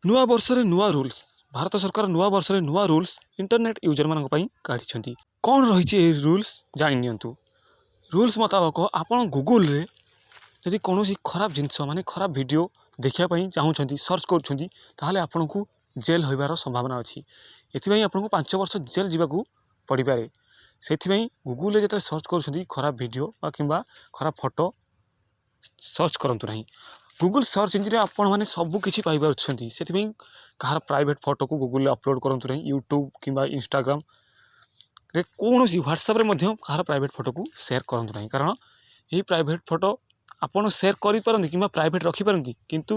ନୂଆ ବର୍ଷରେ ନୂଆ ରୁଲ୍ସ ଭାରତ ସରକାର ନୂଆ ବର୍ଷରେ ନୂଆ ରୁଲ୍ସ ଇଣ୍ଟରନେଟ୍ ୟୁଜରମାନଙ୍କ ପାଇଁ କାଢ଼ିଛନ୍ତି। କ'ଣ ରହିଛି ଏହି ରୁଲ୍ସ ଜାଣି ନିଅନ୍ତୁ। ରୁଲ୍ସ ମୁତାବକ ଆପଣ ଗୁଗୁଲରେ ଯଦି କୌଣସି ଖରାପ ଜିନିଷ ମାନେ ଖରାପ ଭିଡ଼ିଓ ଦେଖିବା ପାଇଁ ଚାହୁଁଛନ୍ତି ସର୍ଚ୍ଚ କରୁଛନ୍ତି ତାହେଲେ ଆପଣଙ୍କୁ ଜେଲ୍ ହୋଇବାର ସମ୍ଭାବନା ଅଛି। ଏଥିପାଇଁ ଆପଣଙ୍କୁ 5 ବର୍ଷ ଜେଲ୍ ଯିବାକୁ ପଡ଼ିପାରେ। ସେଥିପାଇଁ ଗୁଗୁଲରେ ଯେତେବେଳେ ସର୍ଚ୍ଚ କରୁଛନ୍ତି ଖରାପ ଭିଡ଼ିଓ ବା କିମ୍ବା ଖରାପ ଫଟୋ ସର୍ଚ୍ଚ କରନ୍ତୁ ନାହିଁ। ଗୁଗୁଲ୍ ସର୍ଚ୍ଚ ଇଞ୍ଜିନ୍ରେ ଆପଣମାନେ ସବୁକିଛି ପାଇପାରୁଛନ୍ତି। ସେଥିପାଇଁ କାହାର ପ୍ରାଇଭେଟ୍ ଫଟୋକୁ ଗୁଗୁଲରେ ଅପଲୋଡ଼ କରନ୍ତୁ ନାହିଁ। ୟୁଟ୍ୟୁବ୍ କିମ୍ବା ଇନଷ୍ଟାଗ୍ରାମରେ କୌଣସି ହ୍ୱାଟ୍ସଆପ୍ରେ ମଧ୍ୟ କାହାର ପ୍ରାଇଭେଟ୍ ଫଟୋକୁ ସେୟାର କରନ୍ତୁ ନାହିଁ। କାରଣ ଏହି ପ୍ରାଇଭେଟ୍ ଫଟୋ ଆପଣ ସେୟାର କରିପାରନ୍ତି କିମ୍ବା ପ୍ରାଇଭେଟ୍ ରଖିପାରନ୍ତି, କିନ୍ତୁ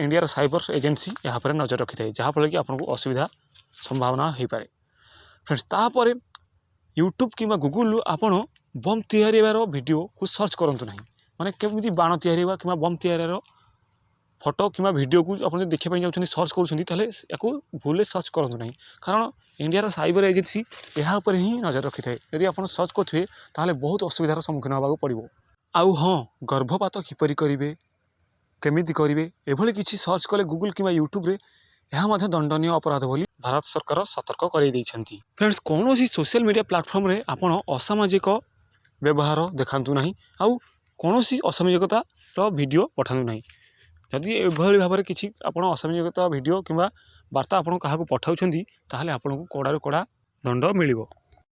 ଇଣ୍ଡିଆର ସାଇବର ଏଜେନ୍ସି ଏହା ଉପରେ ନଜର ରଖିଥାଏ, ଯାହାଫଳରେ କି ଆପଣଙ୍କୁ ଅସୁବିଧା ସମ୍ଭାବନା ହୋଇପାରେ। ଫ୍ରେଣ୍ଡସ୍, ତାପରେ ୟୁଟ୍ୟୁବ୍ କିମ୍ବା ଗୁଗୁଲରୁ ଆପଣ ବମ୍ ତିଆରି ହେବାର ଭିଡ଼ିଓକୁ ସର୍ଚ୍ଚ କରନ୍ତୁ ନାହିଁ। ମାନେ କେମିତି ବାଣ ତିଆରି ହେବା କିମ୍ବା ବମ୍ ତିଆରିର ଫଟୋ କିମ୍ବା ଭିଡ଼ିଓକୁ ଆପଣ ଯଦି ଦେଖିବା ପାଇଁ ଯାଉଛନ୍ତି ସର୍ଚ୍ଚ କରୁଛନ୍ତି ତାହେଲେ ୟାକୁ ଭୁଲରେ ସର୍ଚ୍ଚ କରନ୍ତୁ ନାହିଁ। କାରଣ ଇଣ୍ଡିଆର ସାଇବର ଏଜେନ୍ସି ଏହା ଉପରେ ହିଁ ନଜର ରଖିଥାଏ। ଯଦି ଆପଣ ସର୍ଚ୍ଚ କରୁଥିବେ ତାହେଲେ ବହୁତ ଅସୁବିଧାର ସମ୍ମୁଖୀନ ହେବାକୁ ପଡ଼ିବ। ଆଉ ହଁ, ଗର୍ଭପାତ କିପରି କରିବେ, କେମିତି କରିବେ, ଏଭଳି କିଛି ସର୍ଚ୍ଚ କଲେ ଗୁଗୁଲ କିମ୍ବା ୟୁଟ୍ୟୁବରେ ଏହା ମଧ୍ୟ ଦଣ୍ଡନୀୟ ଅପରାଧ ବୋଲି ଭାରତ ସରକାର ସତର୍କ କରାଇ ଦେଇଛନ୍ତି। ଫ୍ରେଣ୍ଡସ୍, କୌଣସି ସୋସିଆଲ ମିଡ଼ିଆ ପ୍ଲାଟଫର୍ମରେ ଆପଣ ଅସାମାଜିକ ବ୍ୟବହାର ଦେଖାନ୍ତୁ ନାହିଁ, ଆଉ କୌଣସି ଅସାମାଜିକତାର ଭିଡ଼ିଓ ପଠାନ୍ତୁ ନାହିଁ। ଯଦି ଏଭଳି ଭାବରେ କିଛି ଆପଣ ଅସାମାଜିକତା ଭିଡ଼ିଓ କିମ୍ବା ବାର୍ତ୍ତା ଆପଣ କାହାକୁ ପଠାଉଛନ୍ତି ତାହେଲେ ଆପଣଙ୍କୁ କଡ଼ାରୁ କଡ଼ା ଦଣ୍ଡ ମିଳିବ।